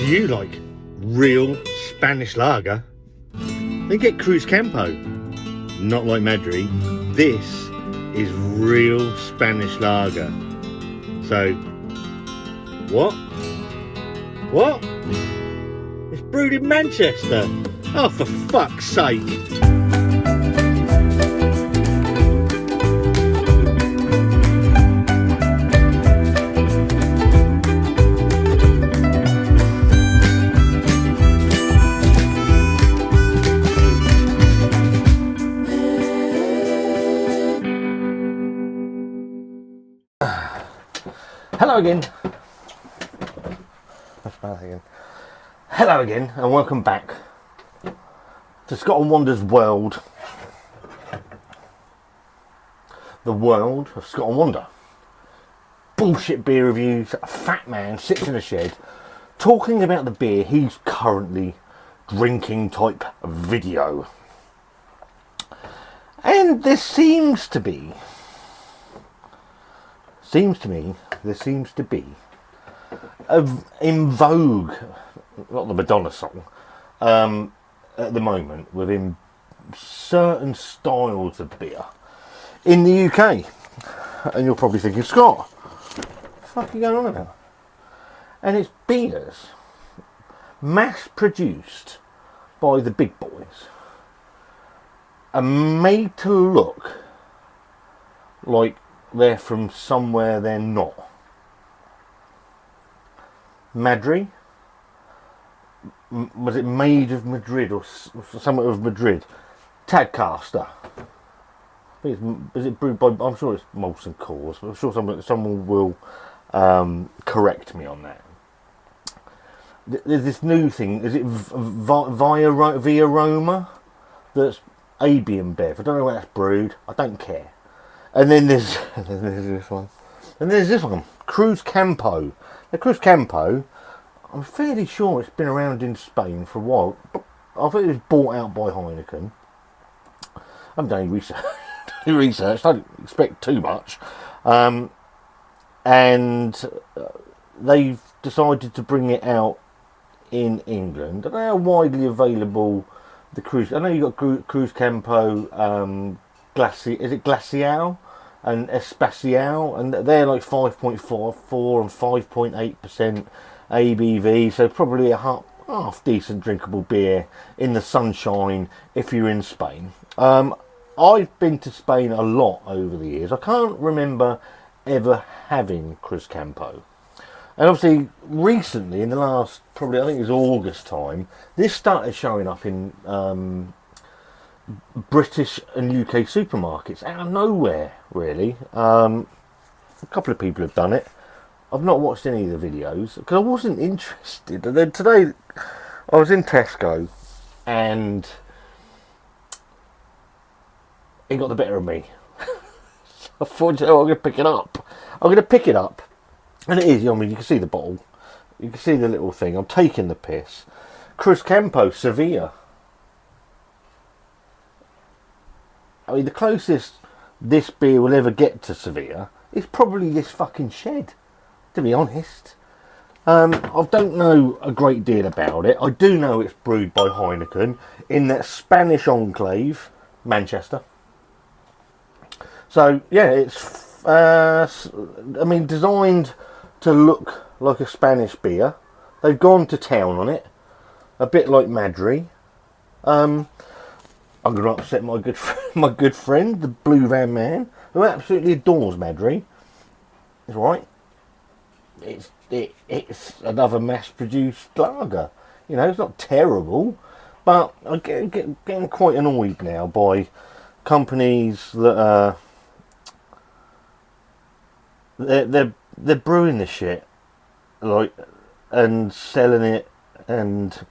Do you like real Spanish lager? Then get Cruzcampo. Not like Madri. This is real Spanish lager. So, what? What? It's brewed in Manchester. Oh, for fuck's sake. Hello again. Hello again, and welcome back to Scott and Wanda's world. The world of Scott and Wanda. Bullshit beer reviews. A fat man sits in a shed talking about the beer he's currently drinking type video. And there seems to be in vogue, not the Madonna song, at the moment within certain styles of beer in the UK. And you're probably thinking, Scott, what the fuck are you going on about? And it's beers mass produced by the big boys and made to look like they're from somewhere they're not. Madri, was it made of Madrid or somewhere of Madrid? TADCASTER. Is it brewed by? I'm sure it's Molson Coors, but I'm sure someone will correct me on that. There's this new thing. Is it via Roma? That's AB and Bev. I don't know where that's brewed. I don't care. And then there's this one. And there's this one, Cruzcampo. The Cruzcampo, I'm fairly sure it's been around in Spain for a while. I think it was bought out by Heineken. I haven't done any research. I don't expect too much. And they've decided to bring it out in England. I don't know how widely available the Cruz. I know you've got Cruzcampo, is it Glacial and Espacial, and they're like 5.44 and 5.8% ABV, so probably a half decent drinkable beer in the sunshine if you're in Spain. I've been to Spain a lot over the years. I can't remember ever having Cruzcampo. And obviously recently, in the last, probably I think it was August time, this started showing up in British and UK supermarkets out of nowhere, really. A couple of people have done it. I've not watched any of the videos because I wasn't interested. And then today I was in Tesco and it got the better of me. I thought, I'm going to pick it up. And it is, I mean, you can see the bottle. You can see the little thing. I'm taking the piss. Cruzcampo, Sevilla. I mean, the closest this beer will ever get to Sevilla is probably this fucking shed, to be honest. I don't know a great deal about it. I do know it's brewed by Heineken in that Spanish enclave, Manchester. So, yeah, it's, I mean, designed to look like a Spanish beer. They've gone to town on it, a bit like Madri. I'm going to upset my good friend, the Blue Van Man, who absolutely adores Madri. It's right. It's another mass-produced lager. You know, it's not terrible, but I'm getting quite annoyed now by companies that are they're brewing this shit, like, and selling it and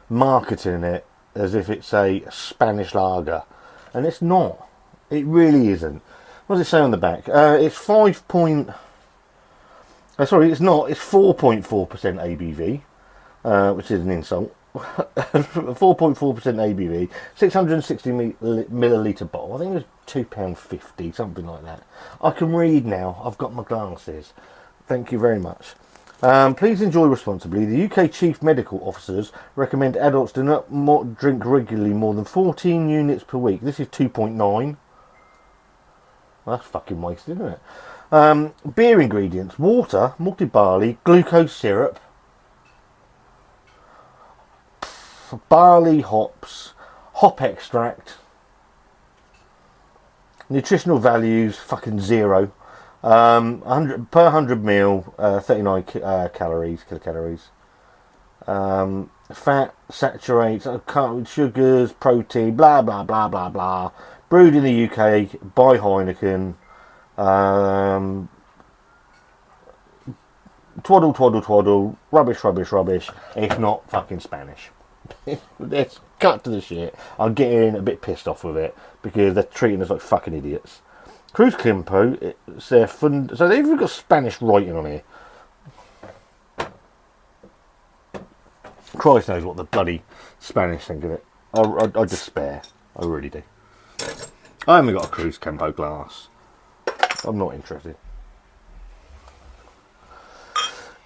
marketing it as if it's a Spanish lager, and it's not. It really isn't. What does it say on the back? It's 5 point. Sorry, it's not. It's 4.4% ABV, which is an insult. 4.4% ABV, 660 milliliter bottle. I think it was £2.50, something like that. I can read now. I've got my glasses. Thank you very much. Please enjoy responsibly. The UK Chief Medical Officers recommend adults do not drink regularly more than 14 units per week. This is 2.9. Well, that's fucking wasted, isn't it? Beer ingredients: water, malted barley, glucose syrup, barley hops, hop extract. Nutritional values: fucking zero. 100 per 100 ml, 39 kilocalories. Fat, saturates, sugars, protein, blah blah blah blah blah. Brewed in the UK by Heineken. Twaddle twaddle twaddle. Rubbish rubbish rubbish. It's not fucking Spanish. Let's cut to the shit. I'm getting a bit pissed off with it because they're treating us like fucking idiots. Cruzcampo, it's their fund. So they've even got Spanish writing on here. Christ knows what the bloody Spanish think of it. I despair. I really do. I haven't got a Cruzcampo glass. I'm not interested.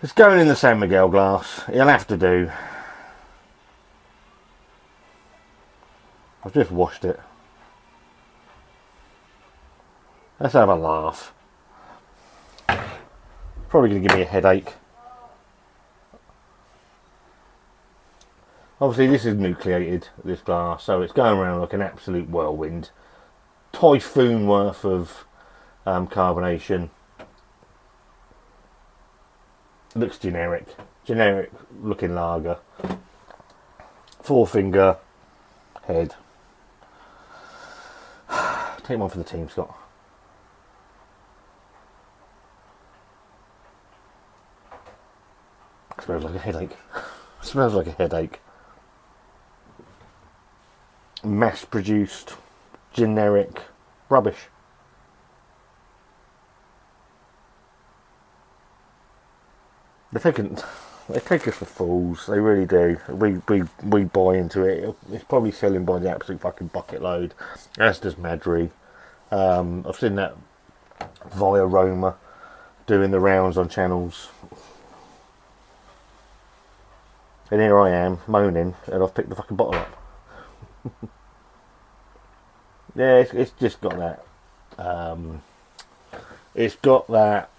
It's going in the San Miguel glass. It'll have to do. I've just washed it. Let's have a laugh. Probably going to give me a headache. Obviously this is nucleated, this glass, so it's going around like an absolute whirlwind. Typhoon worth of carbonation. Looks generic. Generic looking lager. 4-finger head. Take one for the team, Scott. Smells like a headache. Smells like a headache. Mass produced, generic rubbish. They take us for fools. They really do. We buy into it. It's probably selling by the absolute fucking bucket load. As does Madri. I've seen that via Roma doing the rounds on channels. And here I am moaning, and I've picked the fucking bottle up. Yeah, it's just got that. It's got that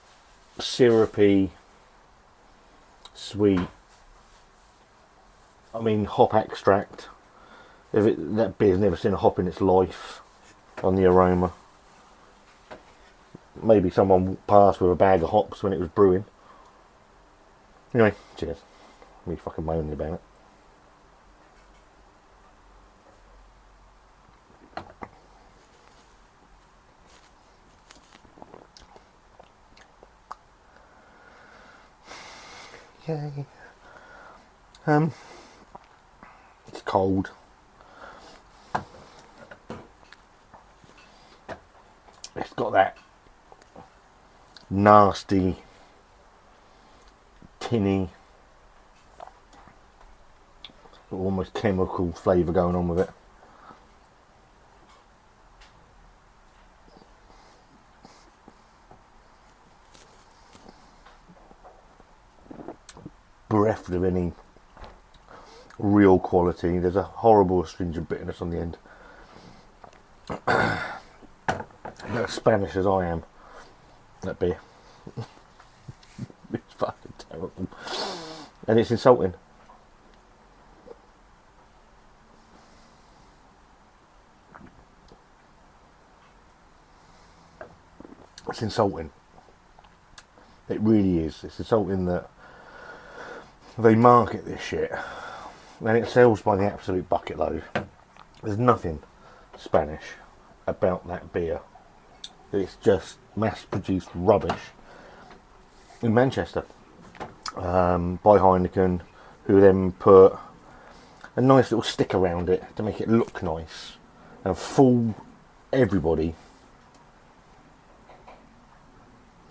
syrupy, sweet. I mean, hop extract. That beer's never seen a hop in its life on the aroma. Maybe someone passed with a bag of hops when it was brewing. Anyway, cheers. Me fucking moaning about it. Yay. It's cold. It's got that nasty, tinny, almost chemical flavour going on with it. Bereft of any real quality. There's a horrible astringent bitterness on the end. As Spanish as I am, that beer. It's fucking terrible. And it's insulting. It's insulting. It really is. It's insulting that they market this shit and it sells by the absolute bucket load. There's nothing Spanish about that beer. It's just mass-produced rubbish in Manchester by Heineken, who then put a nice little stick around it to make it look nice and fool everybody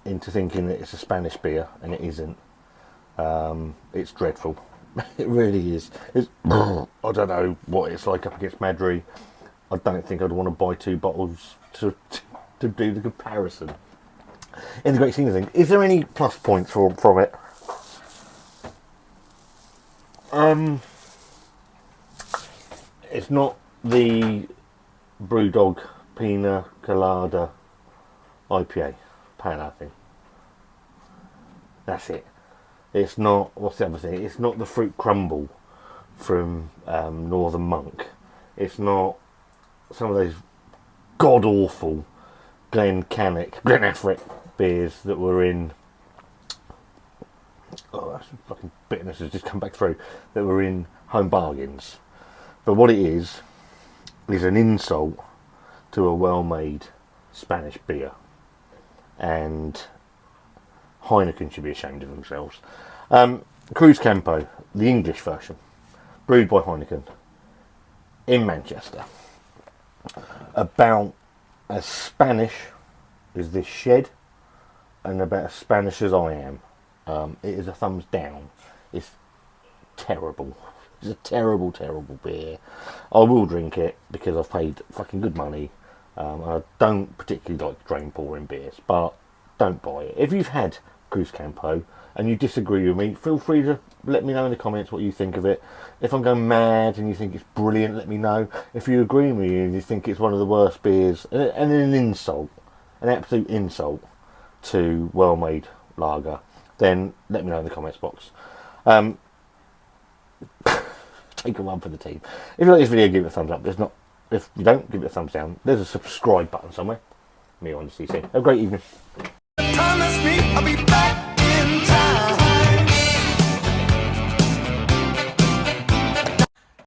into thinking that it's a Spanish beer, and it isn't. It's dreadful. It really is. I don't know what it's like up against Madri. I don't think I'd want to buy 2 bottles to do the comparison. In the great scheme of things, is there any plus points from it? It's not the Brewdog Pina Colada IPA. Pale ale thing. That's it. It's not, what's the other thing? It's not the Fruit Crumble from Northern Monk. It's not some of those god-awful Glenafric beers that were in... Oh, that's fucking bitterness has just come back through. That were in Home Bargains. But what it is an insult to a well-made Spanish beer. And Heineken should be ashamed of themselves. Cruzcampo, the English version, brewed by Heineken in Manchester. About as Spanish as this shed, and about as Spanish as I am. It is a thumbs down. It's terrible. It's a terrible, terrible beer. I will drink it because I've paid fucking good money. I don't particularly like drain pouring beers, but don't buy it. If you've had Cruzcampo and you disagree with me, feel free to let me know in the comments what you think of it. If I'm going mad and you think it's brilliant, let me know. If you agree with me and you think it's one of the worst beers, and an insult, an absolute insult to well-made lager, then let me know in the comments box. Take a one for the team. If you like this video, give it a thumbs up. If you don't, give it a thumbs down. There's a subscribe button somewhere. Me on the CC. Have a great evening. Promise me I'll be back.